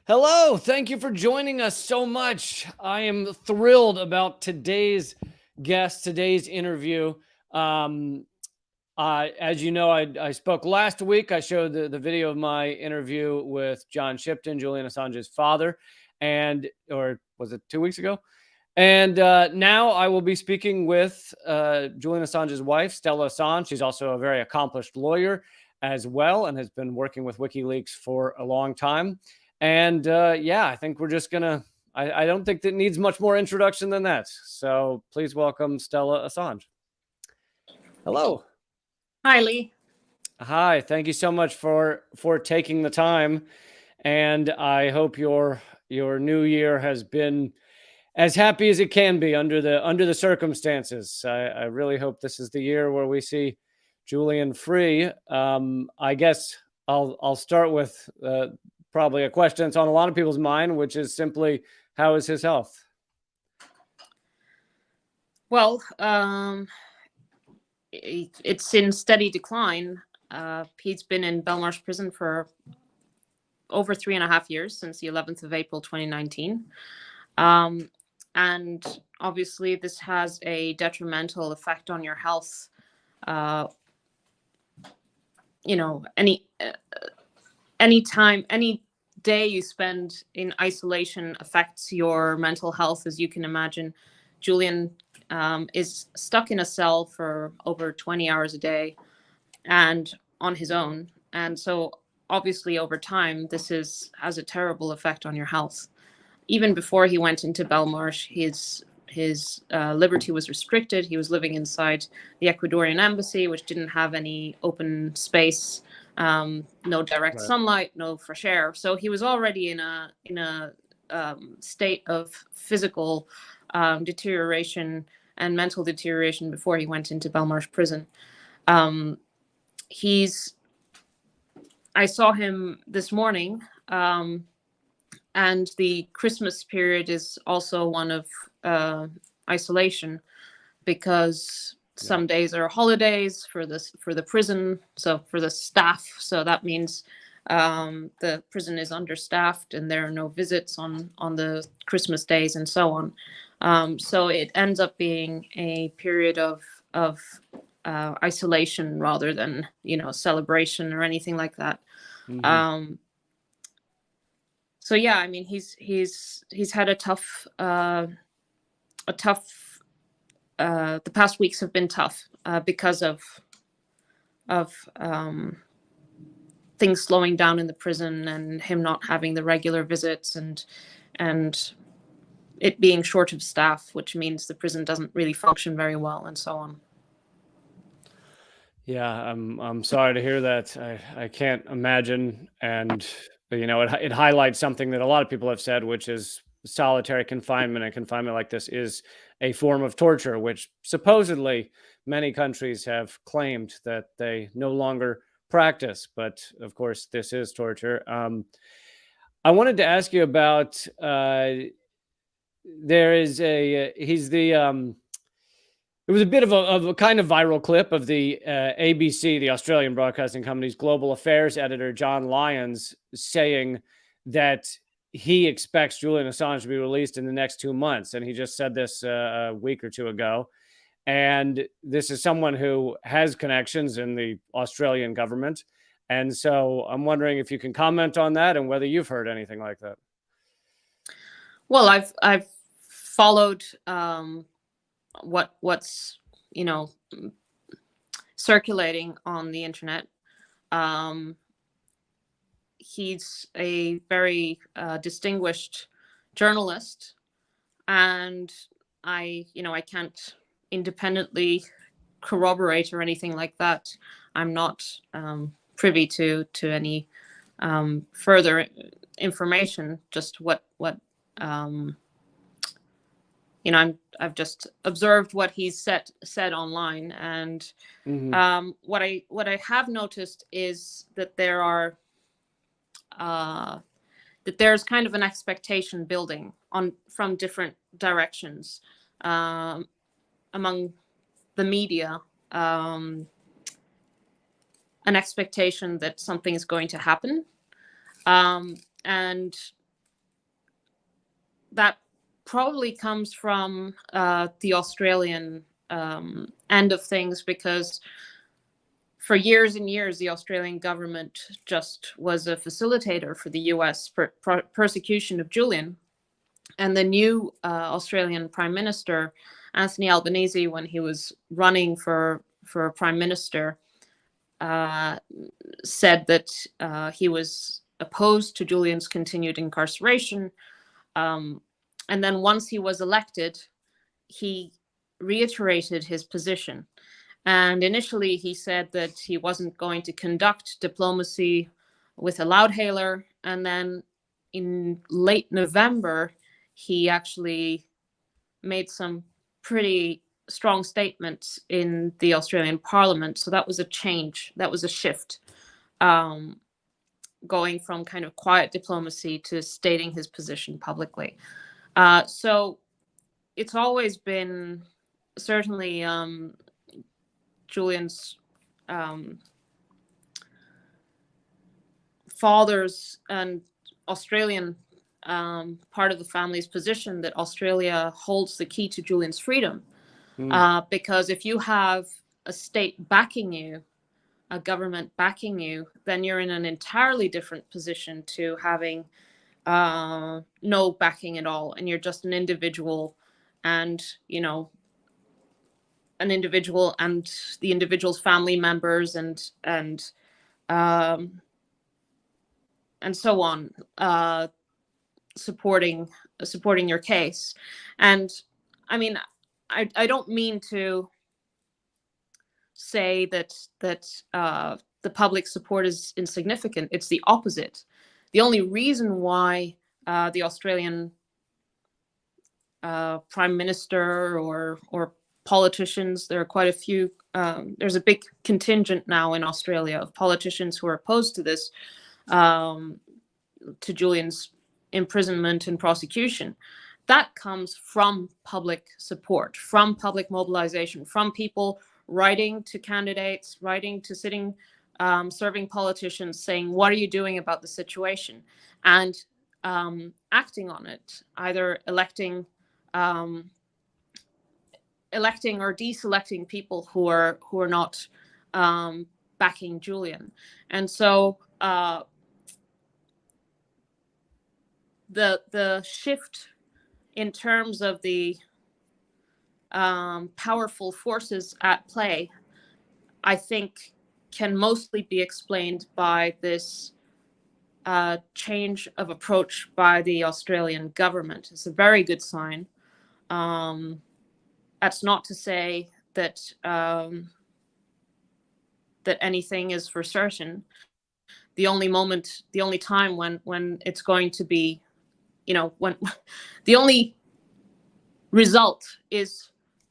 Hello, thank you for joining us so much. I am thrilled about today's guest, today's interview. Um, as you know, I spoke last week. I showed the video of my interview with John Shipton, Julian Assange's father, or was it 2 weeks ago? And now I will be speaking with Julian Assange's wife, Stella Assange. She's also a very accomplished lawyer as well and has been working with WikiLeaks for a long time. And yeah, I think we're just going to, I don't think that needs much more introduction than that. So please welcome Stella Assange. Hello. Hi, Lee. Hi. Thank you so much for taking the time. And I hope your new year has been as happy as it can be under the circumstances. I really hope this is the year where we see Julian free. I guess I'll start with probably a question that's on a lot of people's mind, which is simply, how is his health? Well, it's in steady decline. He's been in Belmarsh prison for over 3.5 years, since the 11th of April 2019. And obviously, this has a detrimental effect on your health. Any time, any day you spend in isolation affects your mental health, as you can imagine. Julian is stuck in a cell for over 20 hours a day and on his own. And so obviously over time, this has a terrible effect on your health. Even before he went into Belmarsh, his liberty was restricted. He was living inside the Ecuadorian embassy, which didn't have any open space, no direct sunlight, no fresh air. So he was already in a state of physical deterioration and mental deterioration before he went into Belmarsh prison. I saw him this morning, and the Christmas period is also one of isolation, because some days are holidays for the prison, so for the staff. So that means the prison is understaffed and there are no visits on the Christmas days and so on. So it ends up being a period of isolation rather than celebration or anything like that. Mm-hmm. So yeah, I mean, he's had a tough. The past weeks have been tough because of things slowing down in the prison and him not having the regular visits and it being short of staff, which means the prison doesn't really function very well and so on. Yeah, I'm sorry to hear that. I can't imagine, and it highlights something that a lot of people have said, which is solitary confinement, and confinement like this is a form of torture, which supposedly many countries have claimed that they no longer practice. But of course, this is torture. I wanted to ask you about. It was a bit of a kind of viral clip of the ABC, the Australian Broadcasting Company's global affairs editor, John Lyons, saying that he expects Julian Assange to be released in the next 2 months. And he just said this a week or two ago. And this is someone who has connections in the Australian government. And so I'm wondering if you can comment on that and whether you've heard anything like that. Well, I've followed what's circulating on the internet. He's a very distinguished journalist, and I can't independently corroborate or anything like that. I'm not privy to any further information. Just what I've just observed what he's said online, and mm-hmm. What I have noticed is that there's kind of an expectation building from different directions among the media, an expectation that something is going to happen, and that probably comes from the Australian end of things, because for years and years, the Australian government just was a facilitator for the US persecution of Julian. And the new Australian Prime Minister, Anthony Albanese, when he was running for Prime Minister, said that he was opposed to Julian's continued incarceration. And then once he was elected, he reiterated his position. And initially he said that he wasn't going to conduct diplomacy with a loudhailer. And then in late November, he actually made some pretty strong statements in the Australian Parliament. So that was a change. That was a shift, going from kind of quiet diplomacy to stating his position publicly. So it's always been certainly Julian's father's and Australian part of the family's position that Australia holds the key to Julian's freedom. Because if you have a state backing you, a government backing you, then you're in an entirely different position to having no backing at all. And you're just an individual, and, you know, an individual and the individual's family members and so on, supporting your case. And I mean, I don't mean to say that the public support is insignificant. It's the opposite. The only reason why the Australian Prime Minister or politicians, there are quite a few, there's a big contingent now in Australia of politicians who are opposed to this, to Julian's imprisonment and prosecution. That comes from public support, from public mobilization, from people writing to candidates, writing to sitting, serving politicians, saying, what are you doing about the situation? And acting on it, either electing or deselecting people who are not backing Julian. And so the shift in terms of the powerful forces at play, I think, can mostly be explained by this change of approach by the Australian government. It's a very good sign. That's not to say that that anything is for certain. The only time when it's going to be, you know, when the only result is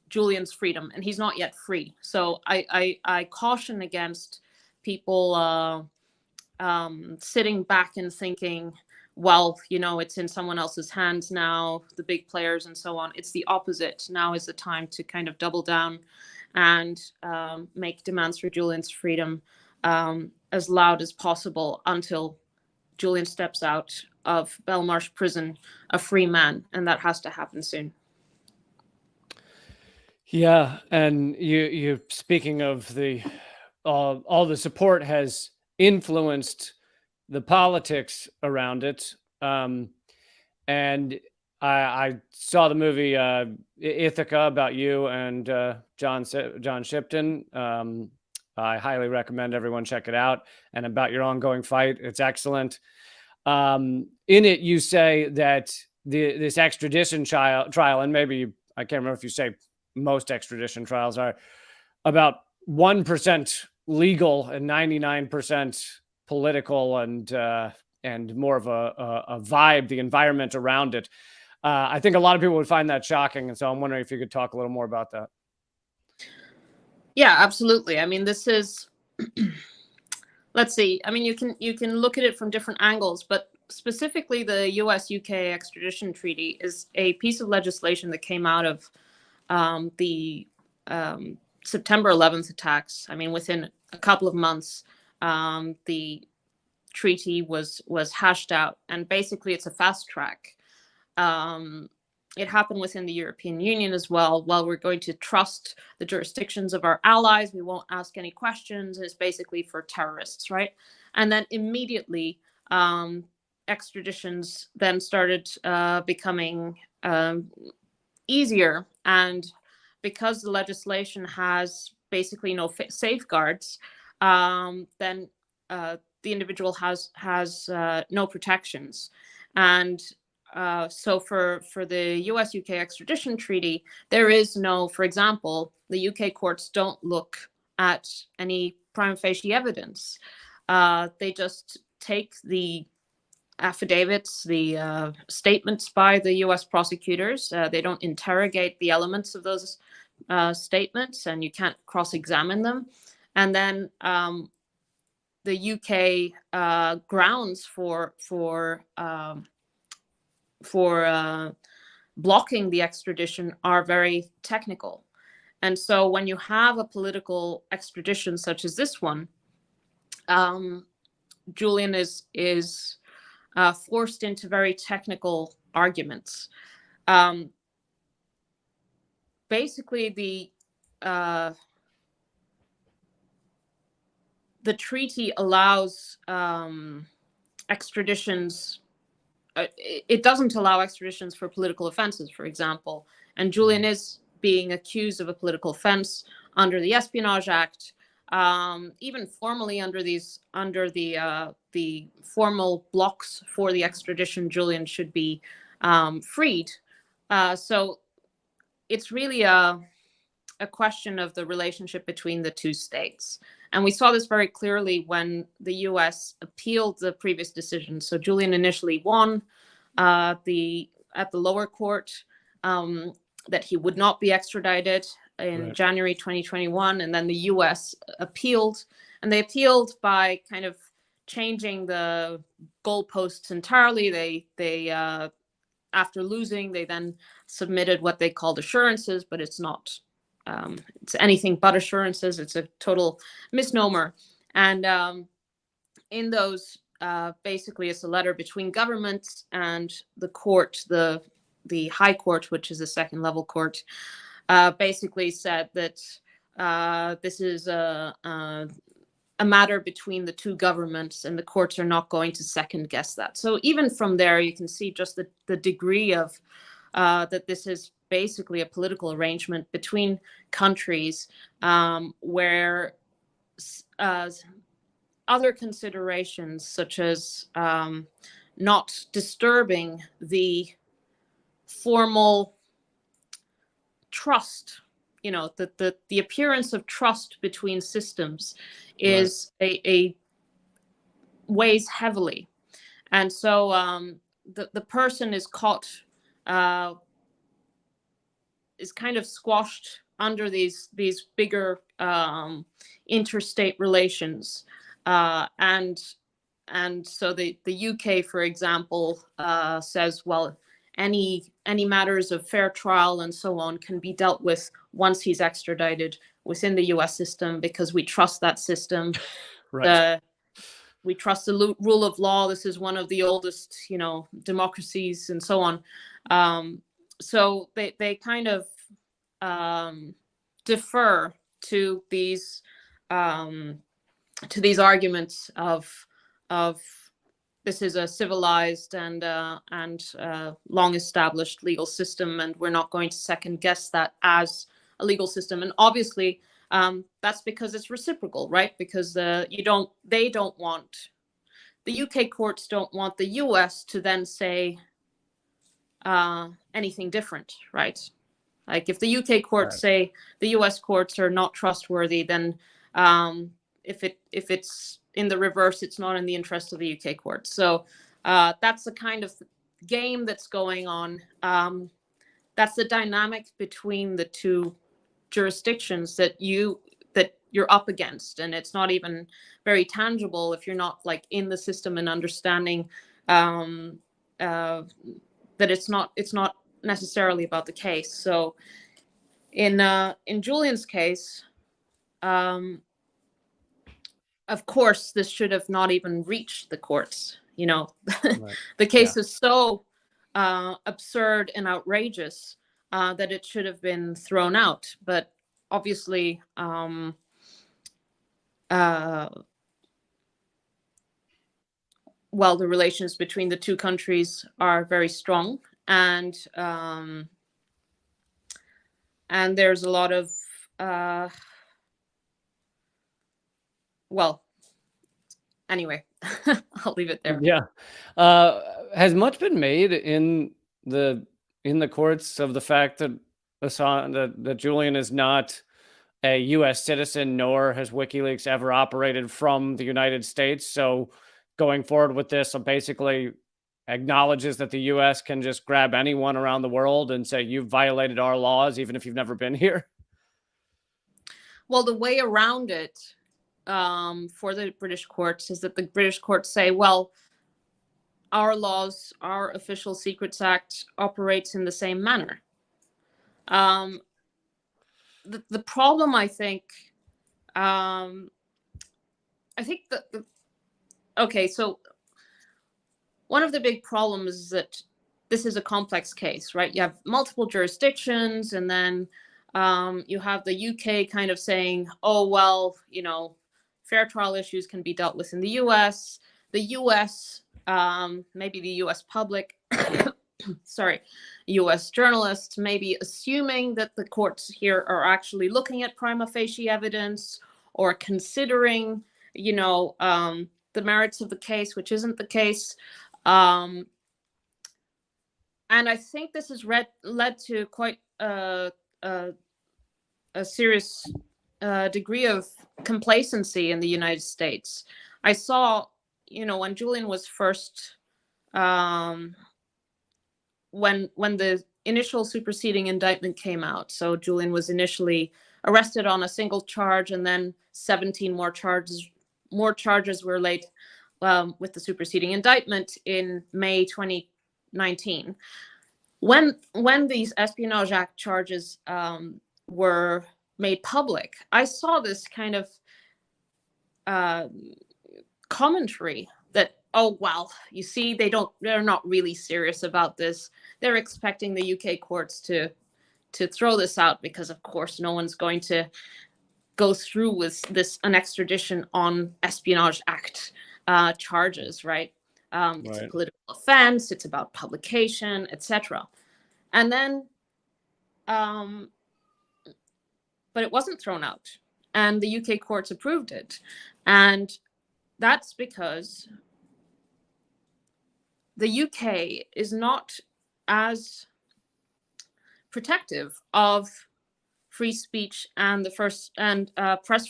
Julian's freedom, and he's not yet free. So I caution against people sitting back and thinking, well, you know, it's in someone else's hands now, the big players and so on. It's the opposite. Now is the time to kind of double down and make demands for Julian's freedom as loud as possible until Julian steps out of Belmarsh prison a free man, and that has to happen soon. Yeah, and you speaking of the all the support has influenced the politics around it, and I saw the movie Ithaca about you and John Shipton. I highly recommend everyone check it out, and about your ongoing fight. It's excellent. In it, you say that this extradition trial, and maybe I can't remember if you say most extradition trials are about 1% legal and 99% political, and more of a vibe, the environment around it. I think a lot of people would find that shocking, and so I'm wondering if you could talk a little more about that. Yeah, absolutely. I mean, this is let's see. I mean, you can look at it from different angles, but specifically the US-UK extradition treaty is a piece of legislation that came out of the September 11th attacks. I mean, within a couple of months, the treaty was hashed out, and basically it's a fast track it happened within the European Union as well. Well, we're going to trust the jurisdictions of our allies. We won't ask any questions. It's basically for terrorists, right? And then immediately, extraditions then started becoming easier. And because the legislation has basically no safeguards, then the individual has no protections. And so for the US-UK extradition treaty, there is no, for example, the UK courts don't look at any prima facie evidence. They just take the affidavits, the statements by the US prosecutors. They don't interrogate the elements of those statements, and you can't cross-examine them. And then the UK grounds for blocking the extradition are very technical. And so when you have a political extradition such as this one, Julian is forced into very technical arguments. Basically, the treaty allows extraditions. It doesn't allow extraditions for political offenses, for example. And Julian is being accused of a political offense under the Espionage Act, even formally under the formal blocks for the extradition. Julian should be freed. So it's really a question of the relationship between the two states. And we saw this very clearly when the US appealed the previous decision. So Julian initially won at the lower court that he would not be extradited in January 2021. And then the US appealed, and they appealed by kind of changing the goalposts entirely. They after losing, they then submitted what they called assurances, but it's not. It's anything but assurances. It's a total misnomer. And in those, basically, it's a letter between governments and the court, the High Court, which is the second level court, basically said that this is a matter between the two governments, and the courts are not going to second guess that. So even from there, you can see just the degree of that this is basically a political arrangement between countries, where other considerations, such as not disturbing the formal trust, the appearance of trust between systems is a weighs heavily. And so the person is caught, is kind of squashed under these bigger interstate relations, and so the UK, for example, says, well, any matters of fair trial and so on can be dealt with once he's extradited within the US system, because we trust that system. We trust the rule of law. This is one of the oldest, democracies and so on. So they kind of defer to these arguments of this is a civilized and long established legal system, and we're not going to second guess that as a legal system. And obviously, that's because it's reciprocal, right? Because the UK courts don't want the US to then say anything different, right? Like if the UK courts say the US courts are not trustworthy, then if it's in the reverse, it's not in the interest of the UK courts. So that's the kind of game that's going on. That's the dynamic between the two jurisdictions that you're up against, and it's not even very tangible if you're not like in the system and understanding that it's not necessarily about the case. So in Julian's case, of course, this should have not even reached the courts. The case is so absurd and outrageous that it should have been thrown out. But obviously, well, the relations between the two countries are very strong, and there's a lot of well, anyway, I'll leave it there. Yeah. Has much been made the in the courts of the fact that that Julian is not a U.S. citizen, nor has WikiLeaks ever operated from the United States? So going forward with this, so basically acknowledges that the U.S. can just grab anyone around the world and say, you've violated our laws, even if you've never been here. Well, the way around it for the British courts is that the British courts say, well, our laws, our Official Secrets Act operates in the same manner. The problem, I think that okay, so one of the big problems is that this is a complex case, right? You have multiple jurisdictions, and then you have the UK kind of saying, oh, well, fair trial issues can be dealt with in the US. The US, maybe the US public, sorry, US journalists may be assuming that the courts here are actually looking at prima facie evidence or considering, the merits of the case, which isn't the case. And I think this has led to quite a serious degree of complacency in the United States. I saw, when Julian was first, when the initial superseding indictment came out. So Julian was initially arrested on a single charge, and then 17 more charges were laid with the superseding indictment in May 2019. When these Espionage Act charges were made public, I saw this kind of commentary that, oh, well, you see, they're not really serious about this. They're expecting the UK courts to throw this out because, of course, no one's going to go through with an extradition on Espionage Act charges, right? It's a political offense. It's about publication, etc. And then, but it wasn't thrown out, and the UK courts approved it, and that's because the UK is not as protective of free speech and press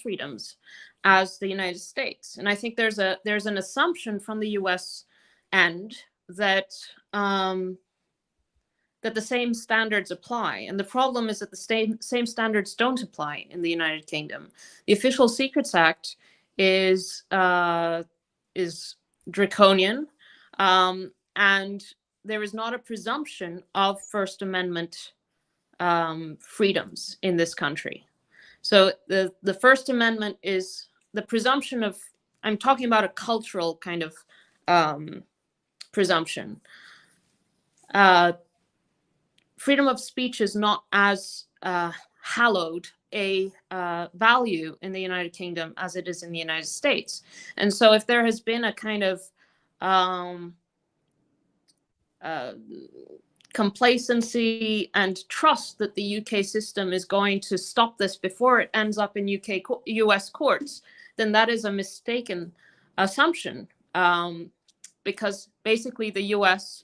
freedoms as the United States. And I think there's an assumption from the US end that that the same standards apply. And the problem is that the same standards don't apply in the United Kingdom. The Official Secrets Act is draconian, and there is not a presumption of First Amendment freedoms in this country. So the First Amendment is the presumption of, I'm talking about a cultural kind of presumption. Freedom of speech is not as hallowed a value in the United Kingdom as it is in the United States. And so if there has been a kind of complacency and trust that the UK system is going to stop this before it ends up in US courts, then that is a mistaken assumption, because basically the US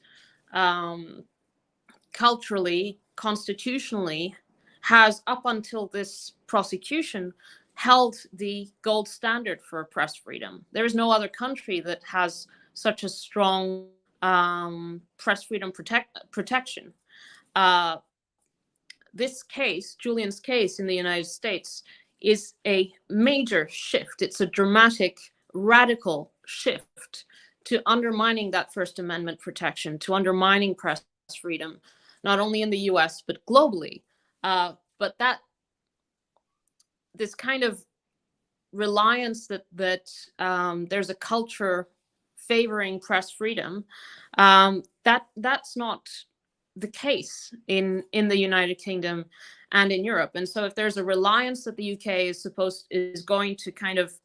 culturally, constitutionally, has up until this prosecution held the gold standard for press freedom. There is no other country that has such a strong press freedom protection. This case, Julian's case in the United States, is a major shift. It's a dramatic, radical shift to undermining that First Amendment protection, to undermining press freedom, not only in the US, but globally. But that this kind of reliance that there's a culture favoring press freedom, that's not the case in the United Kingdom and in Europe. And so if there's a reliance that the UK is going to kind of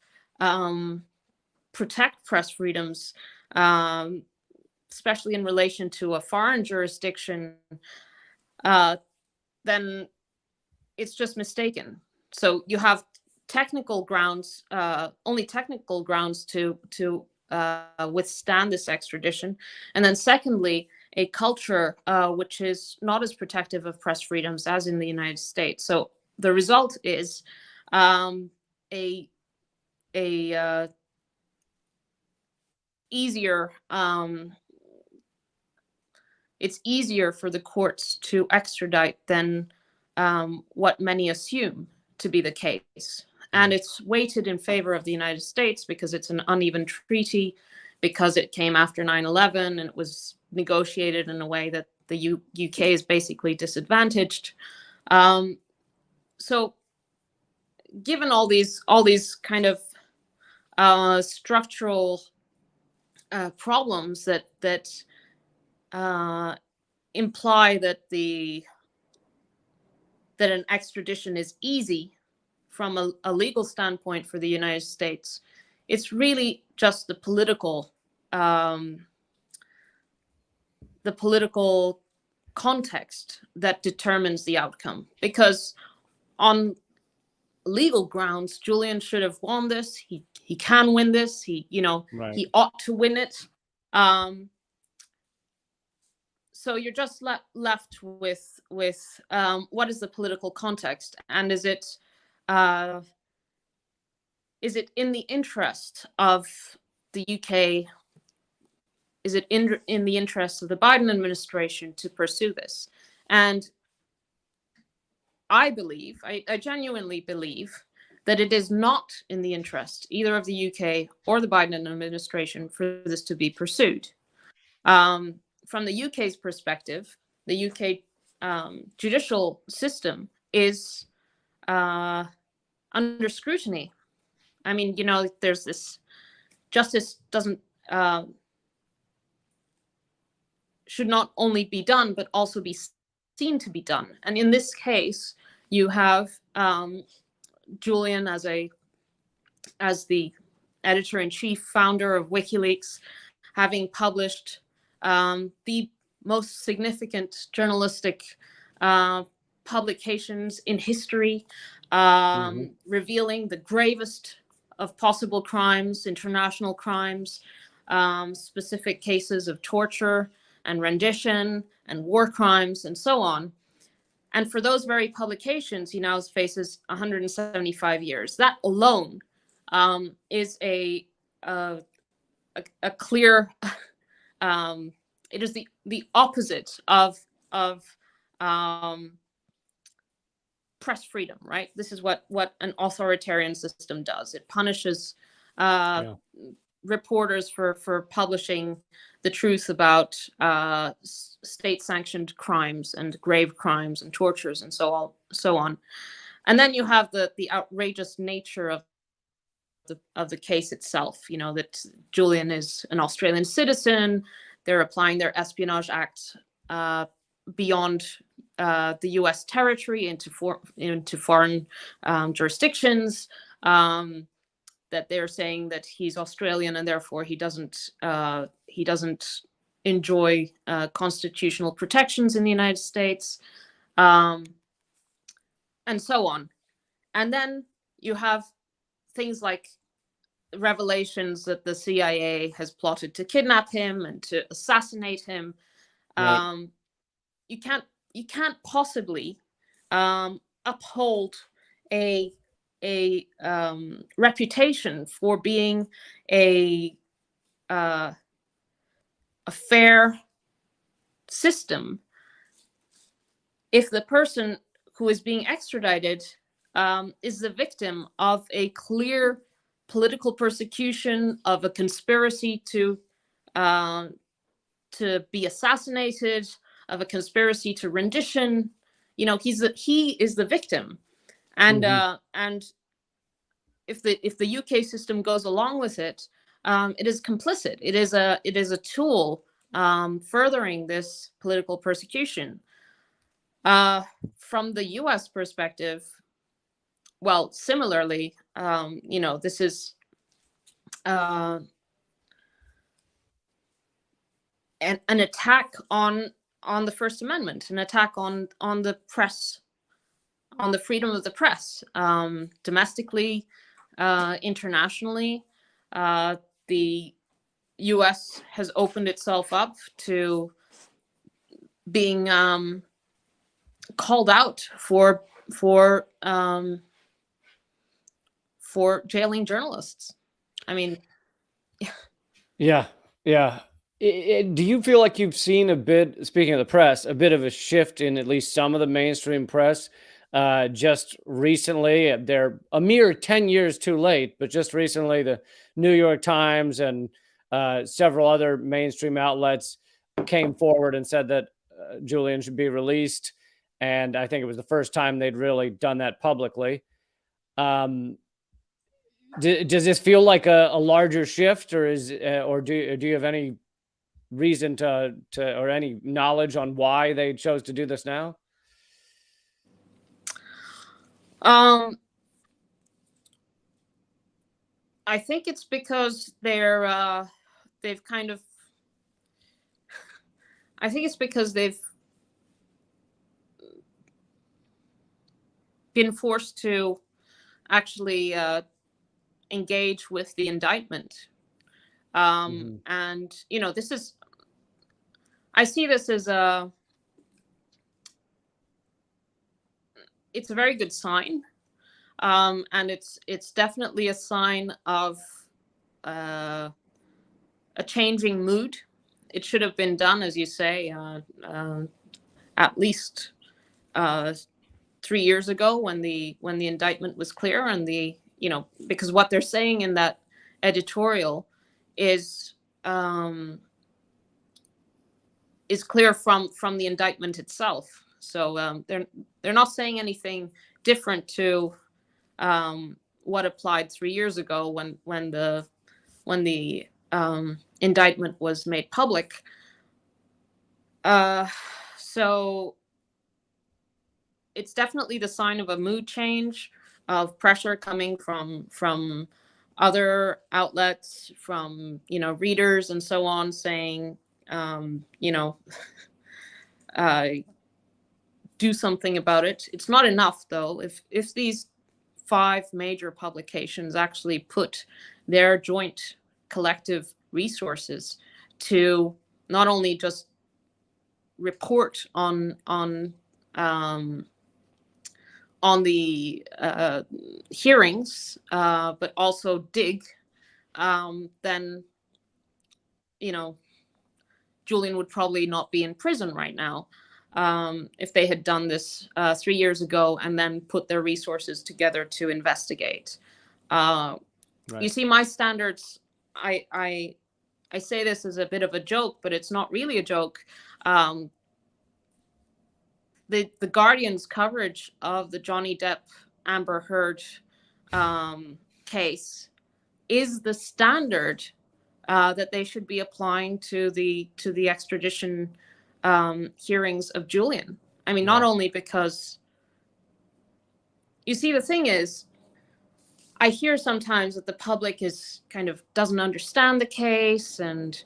protect press freedoms, especially in relation to a foreign jurisdiction, then it's just mistaken. So you have technical grounds, only technical grounds to withstand this extradition. And then secondly, a culture which is not as protective of press freedoms as in the United States. So the result is it's easier for the courts to extradite than what many assume to be the case. And it's weighted in favor of the United States because it's an uneven treaty, because it came after 9/11 and it was negotiated in a way that the UK is basically disadvantaged. So given all these kind of structural problems that imply that an extradition is easy from a legal standpoint for the United States, it's really just the political context that determines the outcome. Because on legal grounds, Julian should have won this. He can win this. He ought to win it. So you're just left with what is the political context, and is it in the interest of the UK? Is it in the interest of the Biden administration to pursue this? And I genuinely believe that it is not in the interest either of the UK or the Biden administration for this to be pursued. From the UK's perspective, the UK judicial system is under scrutiny. I mean, there's this justice should not only be done, but also be seen to be done. And in this case, you have Julian as the editor-in-chief, founder of WikiLeaks, having published the most significant journalistic publications in history, revealing the gravest of possible crimes, international crimes, specific cases of torture and rendition and war crimes and so on. And for those very publications, he now faces 175 years. That alone is a clear. It is the opposite of press freedom, right? This is what an authoritarian system does. It punishes reporters for publishing the truth about state-sanctioned crimes and grave crimes and tortures and so on. And then you have the outrageous nature of the case itself. That Julian is an Australian citizen. They're applying their Espionage Act beyond the U.S. territory into foreign jurisdictions. That they're saying that he's Australian and therefore he doesn't enjoy constitutional protections in the United States, and so on. And then you have things like revelations that the CIA has plotted to kidnap him and to assassinate him. Right. You can't possibly uphold a reputation for being a fair system if the person who is being extradited is the victim of a clear political persecution, of a conspiracy to be assassinated, of a conspiracy to rendition. He is the victim. And and if the UK system goes along with it, it is complicit. It is a tool furthering this political persecution. From the U.S. perspective, well, similarly, this is an attack on the First Amendment, an attack on the press, on the freedom of the press, domestically, internationally. The U.S. has opened itself up to being called out for jailing journalists. I mean, Yeah, yeah. Do you feel like you've seen a bit, speaking of the press, a bit of a shift in at least some of the mainstream press just recently? They're a mere 10 years too late, but just recently, the New York Times and several other mainstream outlets came forward and said that Julian should be released. And I think it was the first time they'd really done that publicly. Does this feel like a larger shift, or do you have any reason to or any knowledge on why they chose to do this now? I think it's because they've kind of. I think it's because they've been forced to actually engage with the indictment. And, this is, I see this as it's a very good sign. And it's definitely a sign of a changing mood. It should have been done, as you say, at least 3 years ago when the indictment was clear, and because what they're saying in that editorial is clear from the indictment itself. So they're not saying anything different to what applied 3 years ago when the indictment was made public. So it's definitely the sign of a mood change, of pressure coming from other outlets, from readers and so on, saying do something about it. It's not enough, though. If these 5 major publications actually put their joint collective resources to not only just report on the hearings, but also dig, then Julian would probably not be in prison right now. If they had done this 3 years ago and then put their resources together to investigate. Right. You see, my standards, I say this as a bit of a joke, but it's not really a joke. The Guardian's coverage of the Johnny Depp Amber Heard case is the standard that they should be applying to the extradition hearings of Julian. I mean, not only because, you see, the thing is, I hear sometimes that the public is kind of doesn't understand the case, and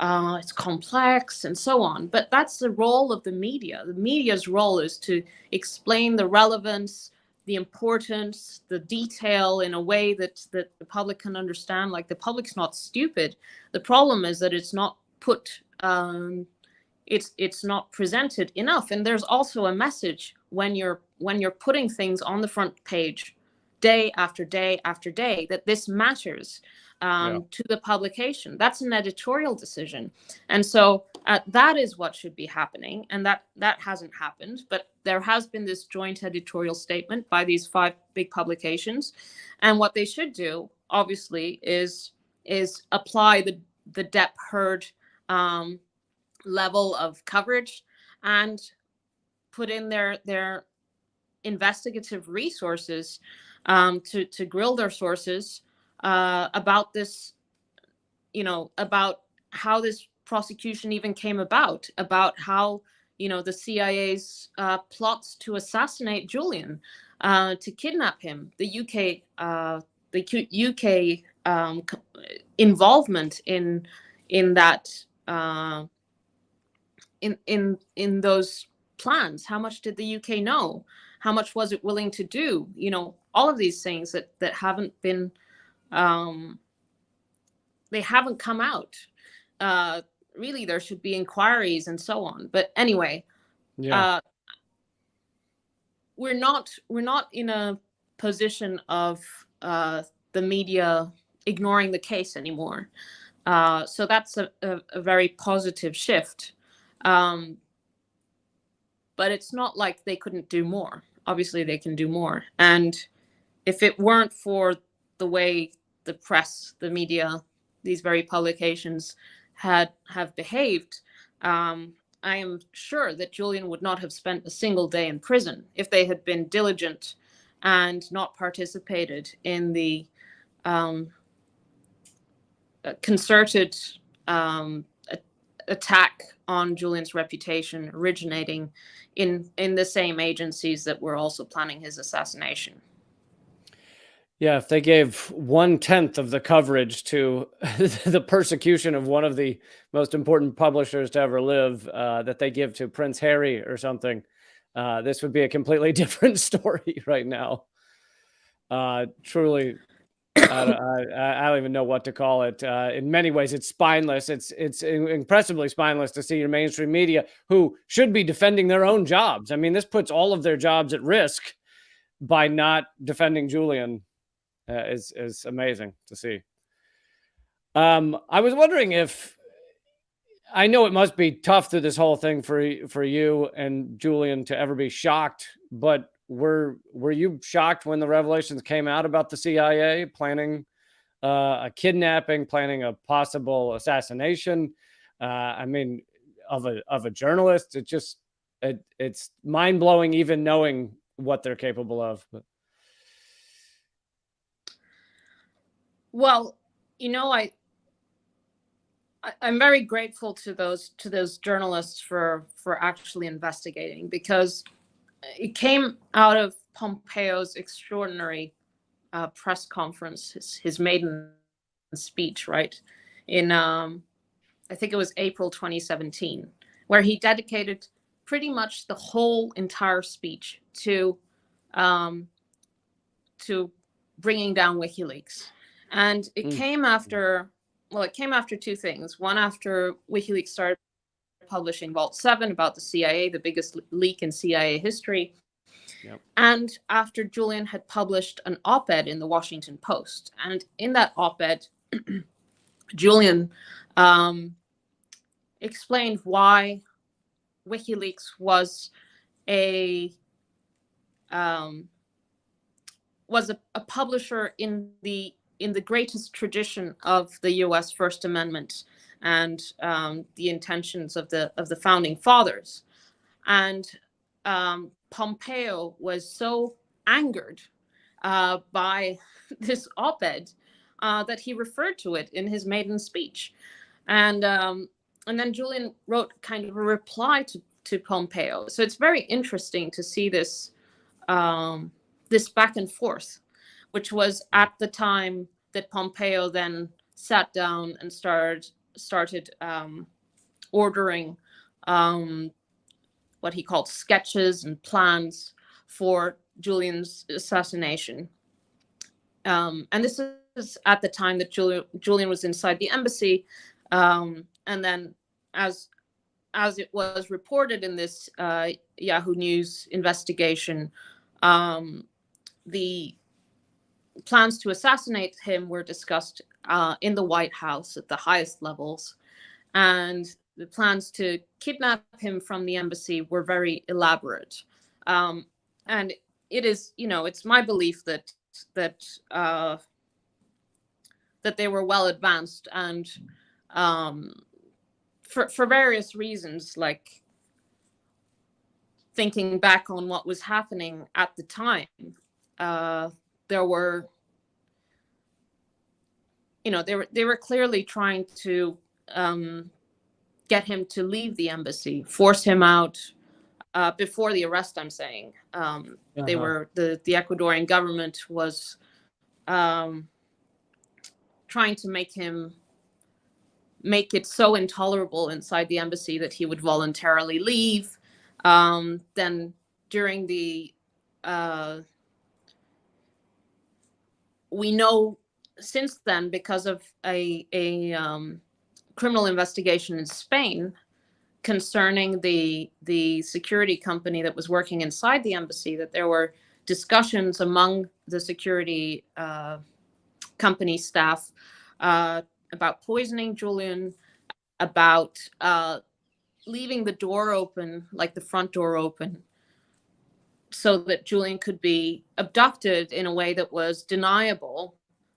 it's complex and so on. But that's the role of the media. The media's role is to explain the relevance, the importance, the detail in a way that the public can understand. Like, the public's not stupid. The problem is that it's not put, it's not presented enough. And there's also a message when you're putting things on the front page, day after day after day, that this matters to the publication. That's an editorial decision. And so that is what should be happening. And that hasn't happened. But there has been this joint editorial statement by these 5 big publications. And what they should do, obviously, is apply the Depp Heard level of coverage and put in their investigative resources to grill their sources about this about how this prosecution even came about how, the CIA's plots to assassinate Julian, to kidnap him, the UK involvement in that, in those plans. How much did the UK know? How much was it willing to do? All of these things that haven't been, they haven't come out. Really, there should be inquiries and so on. But anyway, we're not in a position of the media ignoring the case anymore. So that's a very positive shift. But it's not like they couldn't do more. Obviously, they can do more. And if it weren't for the way the press, the media, these very publications have behaved, I am sure that Julian would not have spent a single day in prison if they had been diligent and not participated in the concerted attack on Julian's reputation, originating in the same agencies that were also planning his assassination. Yeah, if they gave 1/10 of the coverage to the persecution of one of the most important publishers to ever live, that they give to Prince Harry or something, this would be a completely different story right now. Truly, I don't even know what to call it. In many ways, it's spineless. It's impressively spineless to see your mainstream media, who should be defending their own jobs. I mean, this puts all of their jobs at risk by not defending Julian. Is amazing to see. I was wondering if, I know it must be tough through this whole thing for you and Julian to ever be shocked, but were you shocked when the revelations came out about the CIA planning a kidnapping, planning a possible assassination? I mean, of a journalist. It's mind blowing, even knowing what they're capable of. But. Well, I'm very grateful to those journalists for actually investigating, because it came out of Pompeo's extraordinary press conference, his maiden speech, right? In I think it was April 2017, where he dedicated pretty much the whole entire speech to bringing down WikiLeaks. And it came after, two things. One, after WikiLeaks started publishing Vault 7 about the CIA, the biggest leak in CIA history. Yep. And after Julian had published an op-ed in the Washington Post. And in that op-ed, Julian explained why WikiLeaks was a publisher in the greatest tradition of the U.S. First Amendment and the intentions of the founding fathers. And Pompeo was so angered by this op-ed that he referred to it in his maiden speech. And then Julian wrote kind of a reply to Pompeo. So it's very interesting to see this this back and forth, which was at the time that Pompeo then sat down and started ordering what he called sketches and plans for Julian's assassination. And this is at the time that Julian was inside the embassy. And then as it was reported in this Yahoo News investigation, the plans to assassinate him were discussed in the White House at the highest levels, and the plans to kidnap him from the embassy were very elaborate. And it is, it's my belief that they were well advanced, and for various reasons, like thinking back on what was happening at the time, there were they were clearly trying to get him to leave the embassy, force him out before the arrest. I'm saying they were the Ecuadorian government was trying to make it so intolerable inside the embassy that he would voluntarily leave. Then during the we know since then, because of a criminal investigation in Spain concerning the security company that was working inside the embassy, that there were discussions among the security company staff about poisoning Julian, about leaving the door open, like the front door open, so that Julian could be abducted in a way that was deniable.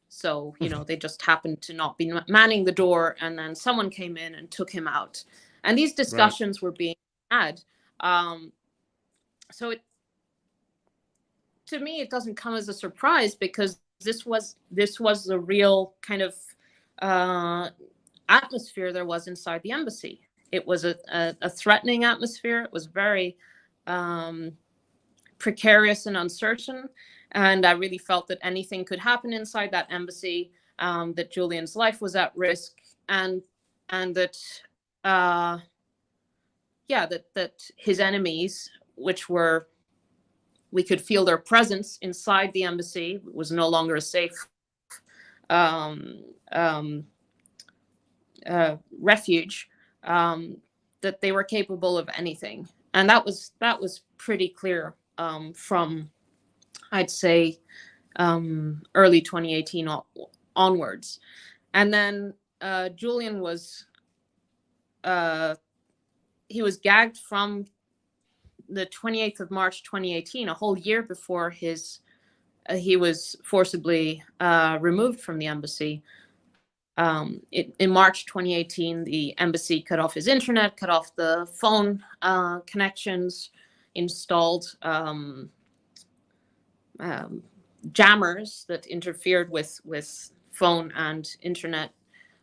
So, they just happened to not be manning the door, and then someone came in and took him out. And these discussions were being had. So to me, it doesn't come as a surprise, because this was the real kind of atmosphere there was inside the embassy. It was a threatening atmosphere. It was very precarious and uncertain. And I really felt that anything could happen inside that embassy, that Julian's life was at risk, and that that his enemies, which were, we could feel their presence inside the embassy, was no longer a safe refuge, that they were capable of anything. And that was pretty clear from, I'd say, early 2018 onwards. And then Julian was he was gagged from the 28th of March 2018, a whole year before he was forcibly removed from the embassy. In March 2018, the embassy cut off his internet, cut off the phone connections, installed jammers that interfered with phone and internet,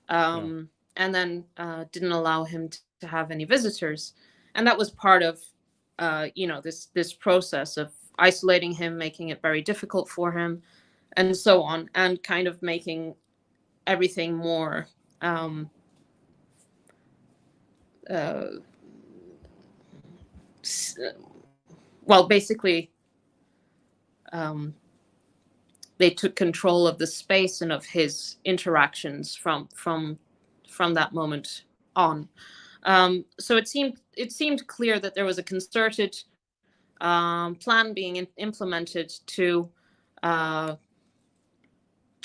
and then didn't allow him to have any visitors. And that was part of this process of isolating him, making it very difficult for him, and so on, and kind of making everything more basically they took control of the space and of his interactions from that moment on. So it seemed clear that there was a concerted plan being implemented to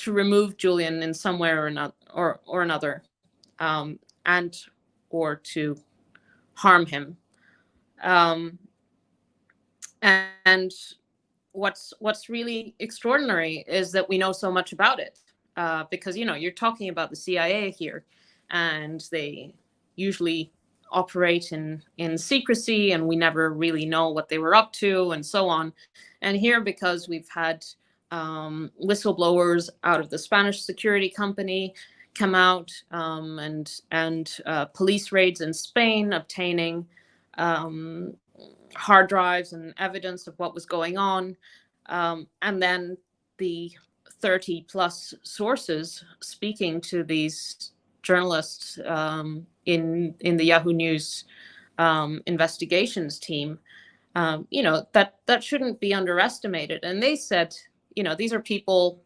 remove Julian in some way or another, and or to harm him. And what's really extraordinary is that we know so much about it, because you're talking about the CIA here, and they usually operate in secrecy, and we never really know what they were up to, and so on. And here, because we've had whistleblowers out of the Spanish security company come out, and police raids in Spain obtaining hard drives and evidence of what was going on, and then the 30 plus sources speaking to these journalists in the Yahoo News investigations team, that shouldn't be underestimated. And they said, these are people,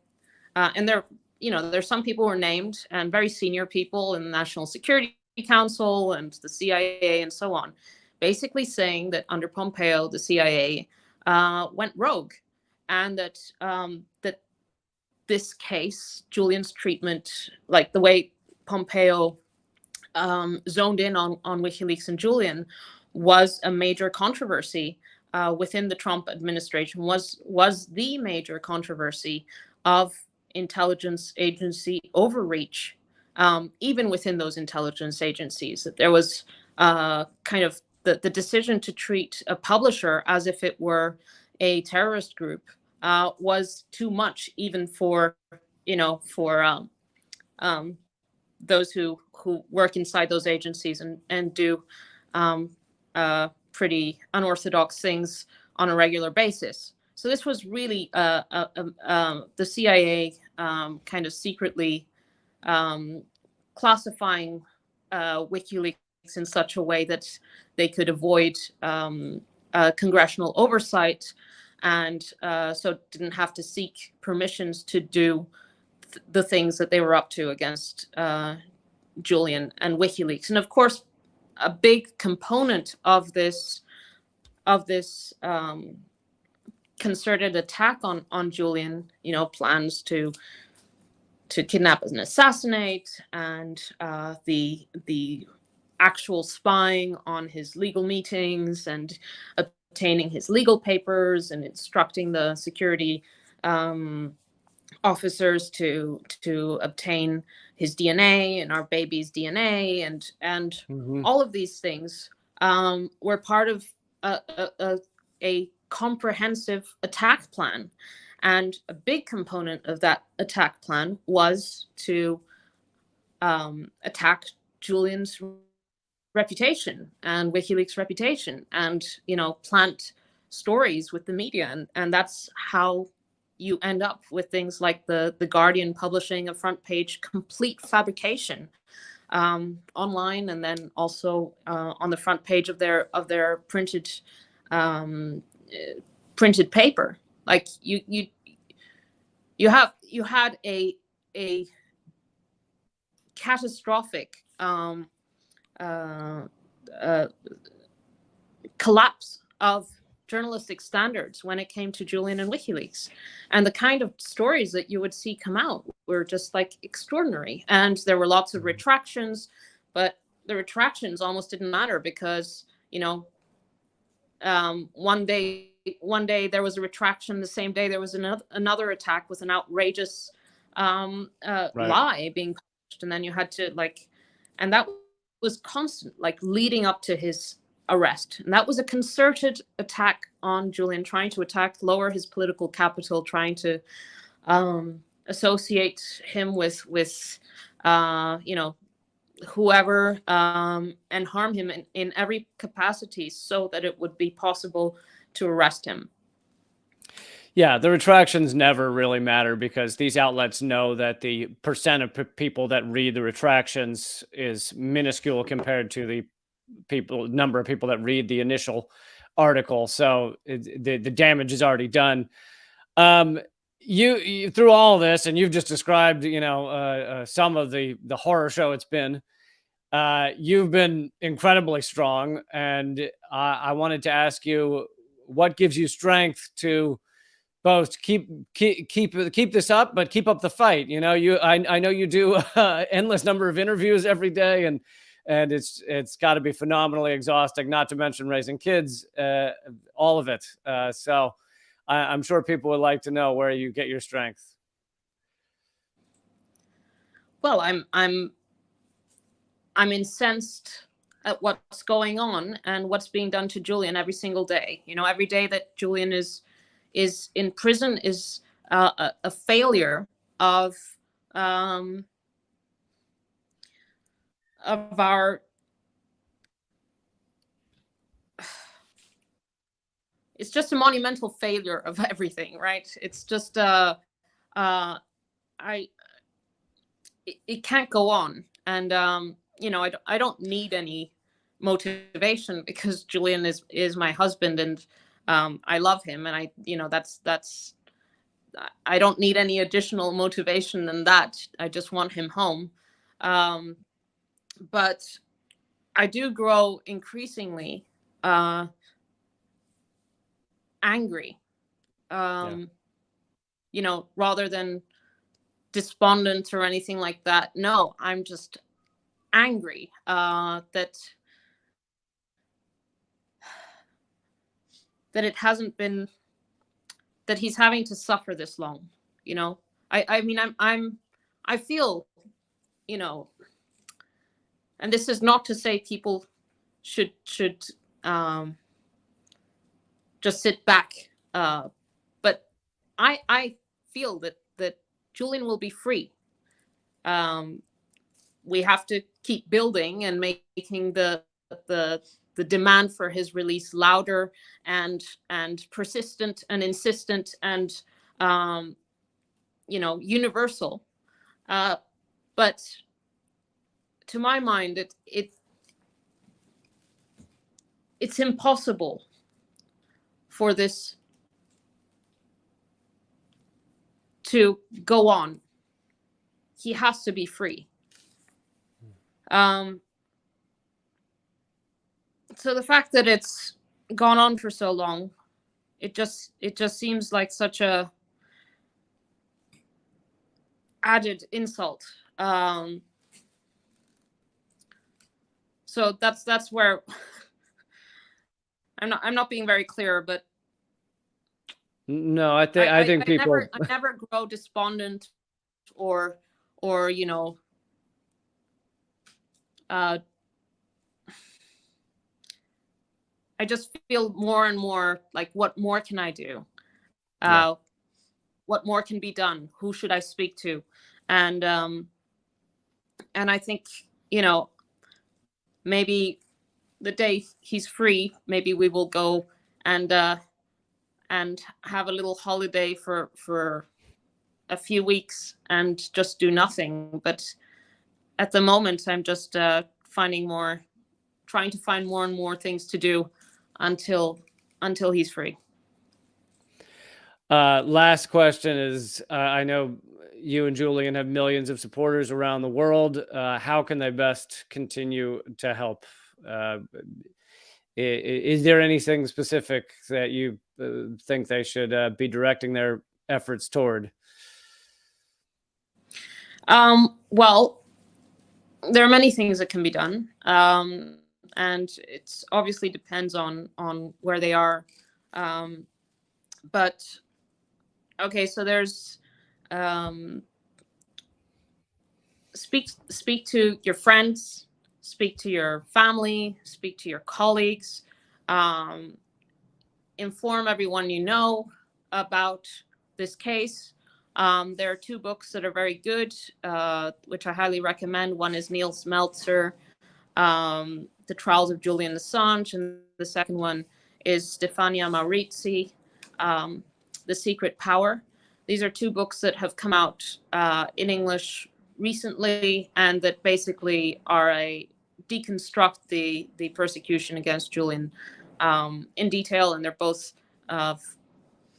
and there's some people who are named, and very senior people in the National Security Council and the CIA and so on, basically saying that under Pompeo, the CIA went rogue, and that this case, Julian's treatment, like the way Pompeo zoned in on WikiLeaks and Julian, was a major controversy within the Trump administration, was the major controversy of intelligence agency overreach, even within those intelligence agencies. That there was kind of the decision to treat a publisher as if it were a terrorist group was too much, even for those who work inside those agencies and do pretty unorthodox things on a regular basis. So this was really the CIA kind of secretly classifying WikiLeaks in such a way that they could avoid congressional oversight, and so didn't have to seek permissions to do the things that they were up to against Julian and WikiLeaks. And of course, a big component of this concerted attack on Julian, plans to kidnap and assassinate, and the actual spying on his legal meetings and obtaining his legal papers and instructing the security officers to obtain his DNA and our baby's DNA, and all of these things were part of a comprehensive attack plan. And a big component of that attack plan was to attack Julian's reputation and WikiLeaks' reputation, and plant stories with the media, and that's how you end up with things like the Guardian publishing a front page complete fabrication online, and then also on the front page of their printed paper. Like you had a catastrophic collapse of journalistic standards when it came to Julian and WikiLeaks, and the kind of stories that you would see come out were just like extraordinary. And there were lots of retractions, but the retractions almost didn't matter because one day there was a retraction, the same day there was another attack with an outrageous lie being published, and then you had to and that was constant, leading up to his arrest. And that was a concerted attack on Julian, trying to lower his political capital, trying to associate him with whoever, and harm him in every capacity so that it would be possible to arrest him. Yeah, the retractions never really matter because these outlets know that the percent of people that read the retractions is minuscule compared to the number of people that read the initial article. So the damage is already done. You through all this, and you've just described, some of the horror show it's been. You've been incredibly strong, and I wanted to ask you, what gives you strength to both keep this up, but keep up the fight? I know you do endless number of interviews every day, and it's got to be phenomenally exhausting, not to mention raising kids, all of it. So I'm sure people would like to know where you get your strength. Well, I'm incensed at what's going on and what's being done to Julian every single day. Every day that Julian is in prison is a failure of our. It's just a monumental failure of everything, right? It's just it can't go on, and I don't need any motivation because Julian is my husband, and I love him, and that's I don't need any additional motivation than that. I just want him home, but I do grow increasingly angry, rather than despondent or anything like that. No, I'm just angry that it hasn't been, that he's having to suffer this long. I mean, I feel, and this is not to say people should just sit back, but I feel that Julian will be free we have to keep building and making the demand for his release louder and persistent and insistent and universal. But to my mind, it's impossible for this to go on. He has to be free. So the fact that it's gone on for so long, it just seems like such a added insult. So that's where I'm not being very clear, but no, I think people I never grow despondent or I just feel more and more like, what more can I do? What more can be done? Who should I speak to? And I think, maybe the day he's free, maybe we will go and have a little holiday for a few weeks and just do nothing. But at the moment, I'm just trying to find more and more things to do until he's free. Last question is, I know you and Julian have millions of supporters around the world. How can they best continue to help? Is there anything specific that you think they should be directing their efforts toward? Well, there are many things that can be done. And it obviously depends on where they are. But okay, so there's speak to your friends, speak to your family, speak to your colleagues, inform everyone you know about this case. There are two books that are very good, which I highly recommend. One is Neil Smeltzer, The Trials of Julian Assange, and the second one is Stefania Maurizi, The Secret Power. These are two books that have come out in English recently, and that basically are deconstruct the persecution against Julian in detail, and they're both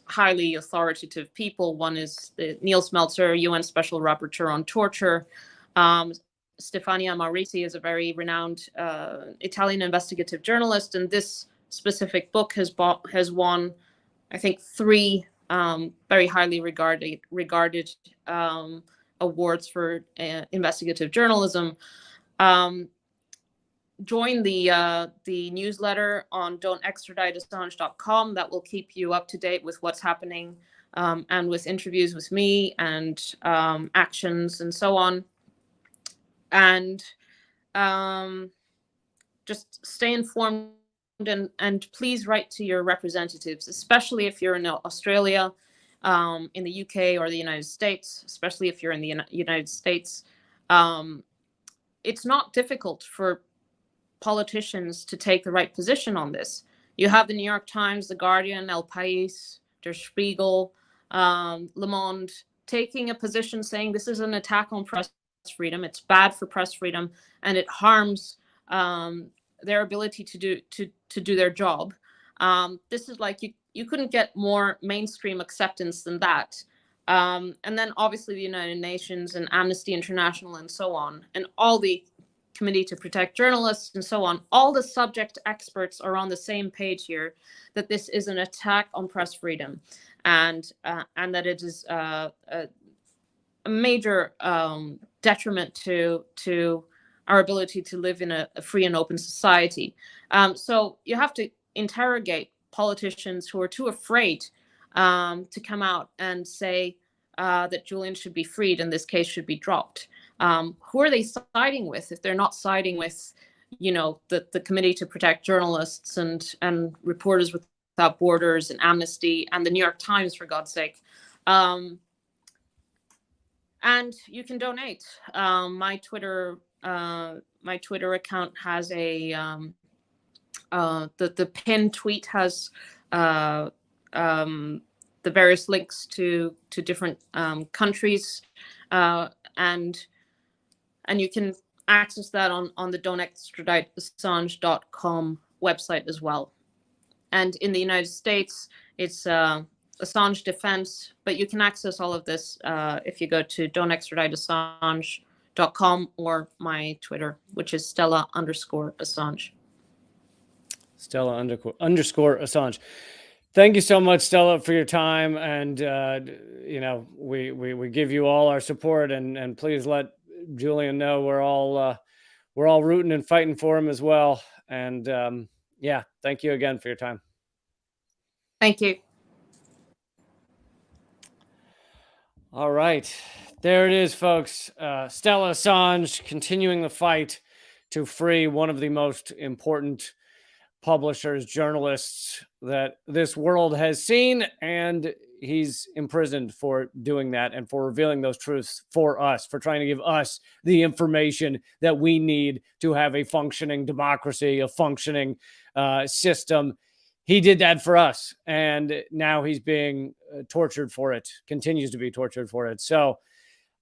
highly authoritative people. One is Neil Smeltzer, UN Special Rapporteur on Torture. Stefania Maurizi is a very renowned Italian investigative journalist, and this specific book has won, I think, 3 very highly regarded awards for investigative journalism. Join the newsletter on don'textraditeassange.com. That will keep you up to date with what's happening, and with interviews with me and actions and so on. And just stay informed, and please write to your representatives, especially if you're in Australia, in the UK or the United States, especially if you're in the United States. It's not difficult for politicians to take the right position on this. You have the New York Times, the Guardian, El País, Der Spiegel, Le Monde taking a position saying this is an attack on press freedom. It's bad for press freedom, and it harms their ability to do their job. This is like, you couldn't get more mainstream acceptance than that. And then obviously the United Nations and Amnesty International and so on, and all the Committee to Protect Journalists and so on, all the subject experts are on the same page here, that this is an attack on press freedom, and that it is a major detriment to our ability to live in a free and open society. So you have to interrogate politicians who are too afraid to come out and say that Julian should be freed and this case should be dropped. Who are they siding with if they're not siding with, the Committee to Protect Journalists and Reporters Without Borders and Amnesty and the New York Times, for God's sake? And you can donate. My Twitter account has a the pinned tweet has uh, the various links to different countries, and you can access that on the don'textraditeassange.com website as well. And in the United States, it's Assange Defense, but you can access all of this if you go to don'textraditeassange.com or my Twitter, which is Stella_Assange. Stella underscore Assange. Thank you so much, Stella, for your time. And, we give you all our support, and please let Julian know we're all rooting and fighting for him as well. And thank you again for your time. Thank you. All right. There it is, folks. Stella Assange continuing the fight to free one of the most important publishers, journalists that this world has seen, and he's imprisoned for doing that and for revealing those truths for us, for trying to give us the information that we need to have a functioning democracy, a functioning system. He did that for us, and now he's being tortured for it, continues to be tortured for it. So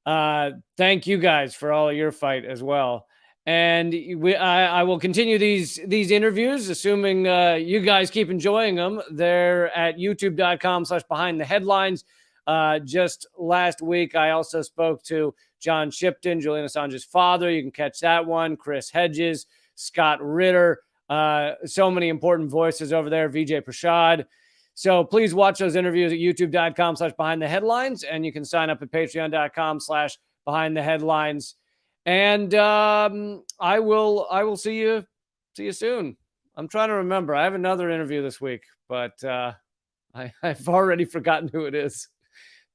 thank you guys for all of your fight as well. And I will continue these interviews, assuming you guys keep enjoying them. They're at youtube.com/behindtheheadlines. Just last week, I also spoke to John Shipton, Julian Assange's father. You can catch that one. Chris Hedges, Scott Ritter. So many important voices over there. Vijay Prashad. So please watch those interviews at youtube.com/behindtheheadlines. And you can sign up at patreon.com/behindtheheadlines. And I will see you soon. I'm trying to remember. I have another interview this week, but I've already forgotten who it is.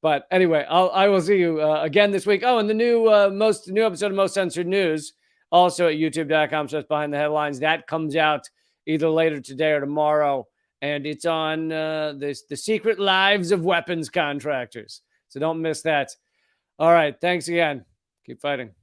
But anyway, I will see you again this week. Oh, and the new episode of Most Censored News, also at youtube.com/behindtheheadlines. That comes out either later today or tomorrow, and it's on the secret lives of weapons contractors. So don't miss that. All right, thanks again. Keep fighting.